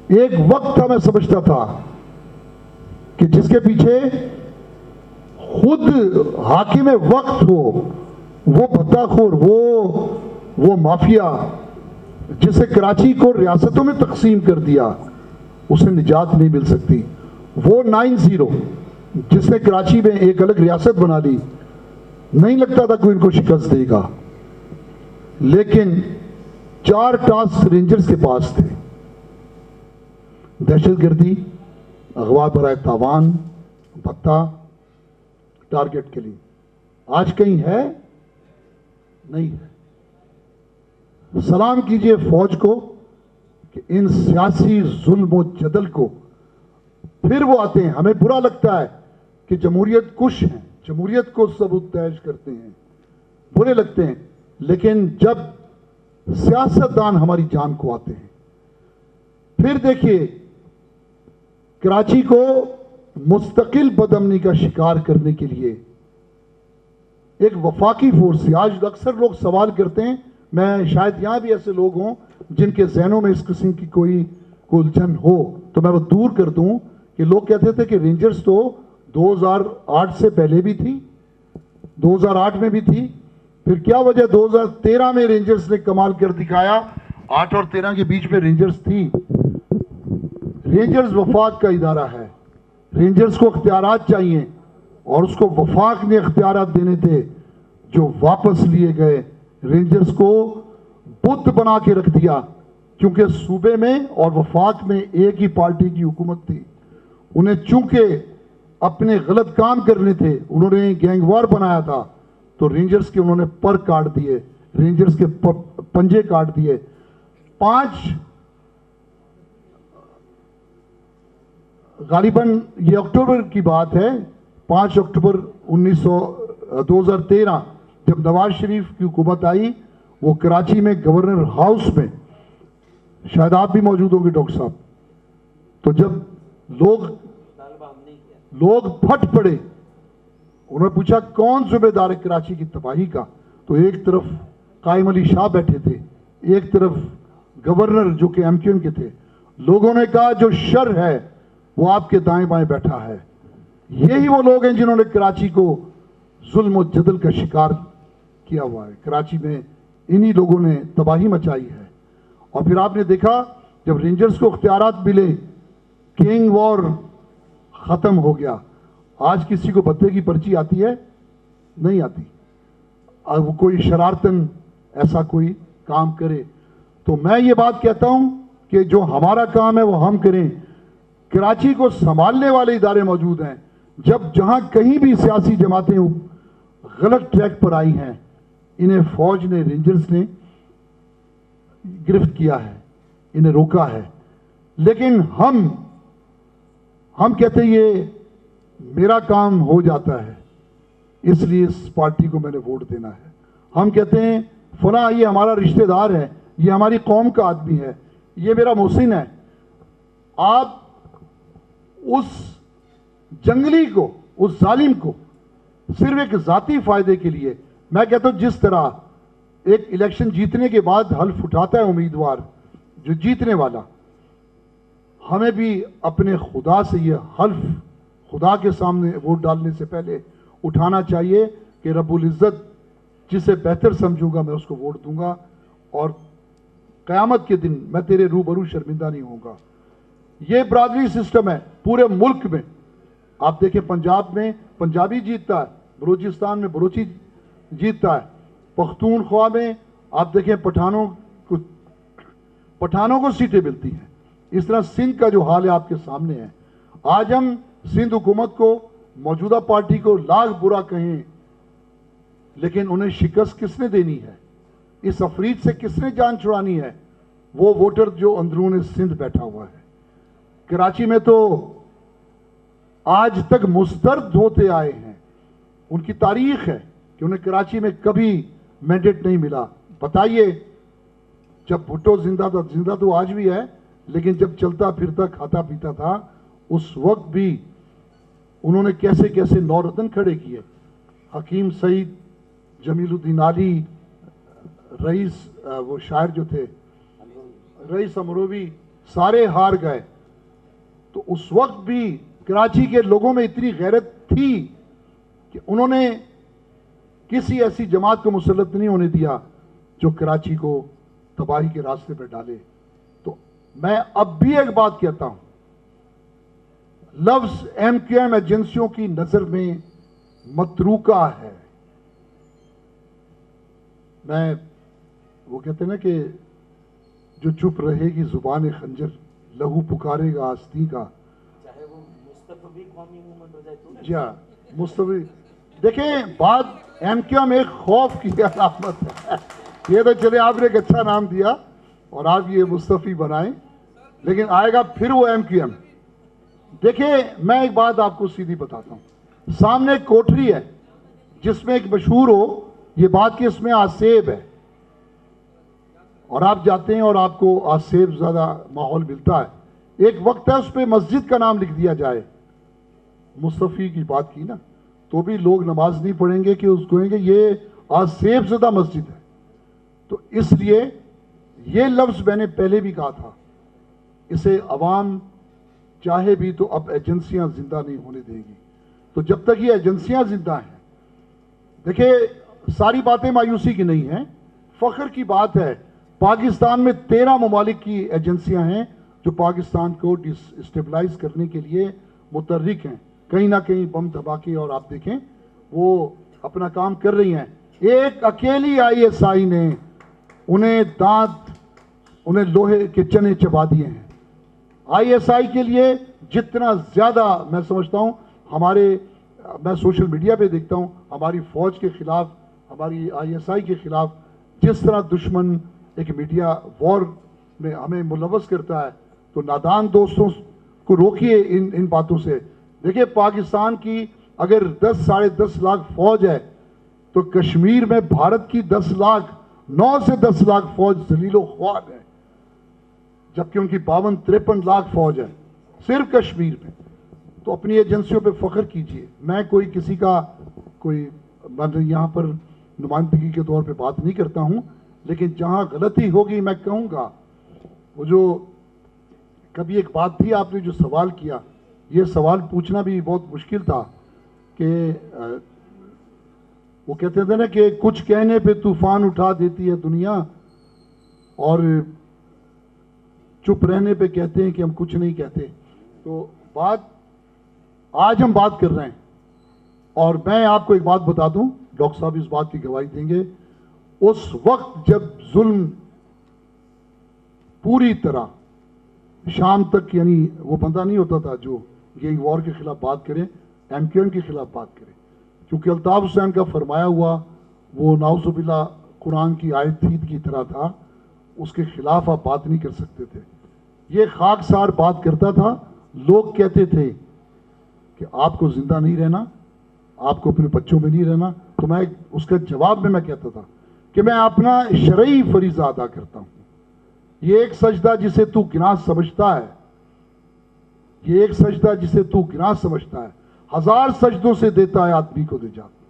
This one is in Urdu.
ایک وقت تھا میں سمجھتا تھا کہ جس کے پیچھے خود حاکم وقت ہو، وہ بھتہ خور، وہ مافیا جسے کراچی کو ریاستوں میں تقسیم کر دیا، اسے نجات نہیں مل سکتی۔ وہ 9-0 جس نے کراچی میں ایک الگ ریاست بنا لی، نہیں لگتا تھا کوئی ان کو شکست دے گا، لیکن 4 ٹاسک رینجرز کے پاس تھے: دہشت گردی، اغوا برائے تاوان، بھتہ، ٹارگٹ کے لیے۔ آج کہیں ہے؟ نہیں ہے۔ سلام کیجئے فوج کو کہ ان سیاسی ظلم و جدل کو پھر وہ آتے ہیں۔ ہمیں برا لگتا ہے کہ جمہوریت کش ہیں، جمہوریت کو سبوتاژ کرتے ہیں، برے لگتے ہیں، لیکن جب سیاستدان ہماری جان کو آتے ہیں، پھر دیکھیے کراچی کو مستقل بدامنی کا شکار کرنے کے لیے ایک وفاقی فورس تھی۔ آج اکثر لوگ سوال کرتے ہیں، میں شاید یہاں بھی ایسے لوگ ہوں جن کے ذہنوں میں اس قسم کی کوئی الجھن ہو تو میں وہ دور کر دوں کہ لوگ کہتے تھے کہ رینجرز تو 2008 سے پہلے بھی تھی، 2008 میں بھی تھی، پھر کیا وجہ 2013 میں رینجرز نے کمال کر دکھایا؟ 8 اور 13 کے بیچ میں رینجرز تھی۔ رینجرز وفاق کا ادارہ ہے، رینجرز کو اختیارات چاہیے، اور اس کو وفاق نے اختیارات دینے تھے جو واپس لیے گئے۔ رینجرز کو بت بنا کے رکھ دیا، کیونکہ صوبے میں اور وفاق میں ایک ہی پارٹی کی حکومت تھی۔ انہیں چونکہ اپنے غلط کام کرنے تھے، انہوں نے گینگ وار بنایا تھا، تو رینجرز کے انہوں نے پر کاٹ دیے، رینجرز کے پنجے کاٹ دیے۔ 5 غالباً یہ اکتوبر کی بات ہے، 5 اکتوبر 2013 جب نواز شریف کی حکومت آئی، وہ کراچی میں گورنر ہاؤس میں، شاید آپ بھی موجود ہوں گے ڈاکٹر صاحب، تو جب لوگ پھٹ پڑے، انہوں نے پوچھا کون ذمہ دار ہے کراچی کی تباہی کا، تو ایک طرف قائم علی شاہ بیٹھے تھے، ایک طرف گورنر جو کہ ایم کیو ایم کے تھے۔ لوگوں نے کہا جو شر ہے وہ آپ کے دائیں بائیں بیٹھا ہے۔ یہی وہ لوگ ہیں جنہوں نے کراچی کو ظلم و جدل کا شکار کیا ہوا ہے۔ کراچی میں انہی لوگوں نے تباہی مچائی ہے۔ اور پھر آپ نے دیکھا جب رینجرز کو اختیارات ملے، گینگ وار ختم ہو گیا۔ آج کسی کو بھتے کی پرچی آتی ہے؟ نہیں آتی۔ اب کوئی شرارتن ایسا کوئی کام کرے تو میں یہ بات کہتا ہوں کہ جو ہمارا کام ہے وہ ہم کریں۔ کراچی کو سنبھالنے والے ادارے موجود ہیں۔ جہاں کہیں بھی سیاسی جماعتیں غلط ٹریک پر آئی ہیں، انہیں فوج نے، رینجرز نے گرفت کیا ہے، انہیں روکا ہے۔ لیکن ہم کہتے ہیں یہ میرا کام ہو جاتا ہے، اس لیے اس پارٹی کو میں نے ووٹ دینا ہے۔ ہم کہتے ہیں فلاں یہ ہمارا رشتہ دار ہے، یہ ہماری قوم کا آدمی ہے، یہ میرا محسن ہے۔ آپ اس جنگلی کو، اس ظالم کو صرف ایک ذاتی فائدے کے لیے، میں کہتا ہوں جس طرح ایک الیکشن جیتنے کے بعد حلف اٹھاتا ہے امیدوار جو جیتنے والا، ہمیں بھی اپنے خدا سے یہ حلف خدا کے سامنے ووٹ ڈالنے سے پہلے اٹھانا چاہیے کہ رب العزت جسے بہتر سمجھوں گا میں اس کو ووٹ دوں گا، اور قیامت کے دن میں تیرے روبرو شرمندہ نہیں ہوں گا۔ یہ برادری سسٹم ہے پورے ملک میں۔ آپ دیکھیں پنجاب میں پنجابی جیتتا ہے، بلوچستان میں بلوچی جیتتا ہے، پختونخوا میں آپ دیکھیں پٹھانوں کو سیٹیں ملتی ہیں۔ اس طرح سندھ کا جو حال ہے آپ کے سامنے ہے۔ آج ہم سندھ حکومت کو، موجودہ پارٹی کو لاکھ برا کہیں، لیکن انہیں شکست کس نے دینی ہے؟ اس افریط سے کس نے جان چھڑانی ہے؟ وہ ووٹر جو اندرون سندھ بیٹھا ہوا ہے۔ کراچی میں تو آج تک مسترد ہوتے آئے ہیں، ان کی تاریخ ہے کہ انہیں کراچی میں کبھی مینڈیٹ نہیں ملا۔ بتائیے جب بھٹو زندہ تھا، زندہ تو آج بھی ہے، لیکن جب چلتا پھرتا کھاتا پیتا تھا اس وقت بھی انہوں نے کیسے کیسے نورتن کھڑے کیے۔ حکیم سعید، جمیل الدین علی، رئیس وہ شاعر جو تھے، رئیس امروی، سارے ہار گئے. تو اس وقت بھی کراچی کے لوگوں میں اتنی غیرت تھی کہ انہوں نے کسی ایسی جماعت کو مسلط نہیں ہونے دیا جو کراچی کو تباہی کے راستے پہ ڈالے. تو میں اب بھی ایک بات کہتا ہوں, لفظ ایم کیو ایم ایجنسیوں کی نظر میں متروکہ ہے. میں وہ کہتے ہیں نا کہ جو چپ رہے گی زبان خنجر, لہو پکارے گا آستین کا, چاہے وہ مستقبی قومی موومنٹ ہو جائے تو. جی ہاں مستوی. دیکھیں بات ایم کیو ایم ایک خوف کی علامت ہے. یہ تو چلے آپ نے ایک اچھا نام دیا اور آپ یہ مصطفی بنائیں, لیکن آئے گا پھر وہ ایم کیو ایم. دیکھیں میں ایک بات آپ کو سیدھی بتاتا ہوں, سامنے ایک کوٹری ہے جس میں ایک مشہور ہو یہ بات کہ اس میں آسیب ہے, اور آپ جاتے ہیں اور آپ کو آسیب زیادہ ماحول ملتا ہے. ایک وقت ہے اس پہ مسجد کا نام لکھ دیا جائے, مصطفی کی بات کی نا, تو بھی لوگ نماز نہیں پڑھیں گے کہ اس کو کہیں گے یہ آسیب زدہ مسجد ہے. تو اس لیے یہ لفظ میں نے پہلے بھی کہا تھا, اسے عوام چاہے بھی تو اب ایجنسیاں زندہ نہیں ہونے دے گی. تو جب تک یہ ایجنسیاں زندہ ہیں, دیکھیں ساری باتیں مایوسی کی نہیں ہیں, فخر کی بات ہے پاکستان میں 13 ممالک کی ایجنسیاں ہیں جو پاکستان کو اسٹیبلائز کرنے کے لیے متحرک ہیں. کہیں نہ کہیں بم دھماکے اور آپ دیکھیں وہ اپنا کام کر رہی ہیں. ایک اکیلی آئی ایس آئی نے انہیں لوہے کے چنے چبا دیے ہیں. آئی ایس آئی کے لیے جتنا زیادہ میں سمجھتا ہوں میں سوشل میڈیا پہ دیکھتا ہوں ہماری فوج کے خلاف, ہماری آئی ایس آئی کے خلاف جس طرح دشمن ایک میڈیا وار میں ہمیں ملوث کرتا ہے, تو نادان دوستوں کو روکیے ان باتوں سے. دیکھیں پاکستان کی اگر 10-10.5 لاکھ فوج ہے تو کشمیر میں بھارت کی 9 سے 10 لاکھ فوج ذلیل و خوار ہے, جبکہ ان کی 52-53 لاکھ فوج ہے صرف کشمیر میں. تو اپنی ایجنسیوں پہ فخر کیجئے. میں کوئی کسی کا یہاں پر نمائندگی کے طور پہ بات نہیں کرتا ہوں, لیکن جہاں غلطی ہوگی میں کہوں گا. وہ جو کبھی ایک بات تھی آپ نے جو سوال کیا, یہ سوال پوچھنا بھی بہت مشکل تھا کہ وہ کہتے تھے نا کہ کچھ کہنے پہ طوفان اٹھا دیتی ہے دنیا, اور چپ رہنے پہ کہتے ہیں کہ ہم کچھ نہیں کہتے. تو آج ہم بات کر رہے ہیں, اور میں آپ کو ایک بات بتا دوں, ڈاکٹر صاحب اس بات کی گواہی دیں گے, اس وقت جب ظلم پوری طرح شام تک, یعنی وہ بندہ نہیں ہوتا تھا جو گینگ وار کے خلاف بات کرے, ایم کیو ایم کے خلاف بات کرے, کیونکہ الطاف حسین کا فرمایا ہوا وہ نعوذ باللہ قرآن کی آیت کی طرح تھا, اس کے خلاف آپ بات نہیں کر سکتے تھے. یہ خاکسار بات کرتا تھا. لوگ کہتے تھے کہ آپ کو زندہ نہیں رہنا, آپ کو اپنے بچوں میں نہیں رہنا. تو میں اس کا جواب میں کہتا تھا کہ میں اپنا شرعی فریضہ ادا کرتا ہوں. یہ ایک سجدہ جسے تو گناہ سمجھتا ہے, یہ ایک سجدہ جسے تو گناہ سمجھتا ہے, 1000 سجدوں سے دیتا ہے آدمی کو نجات.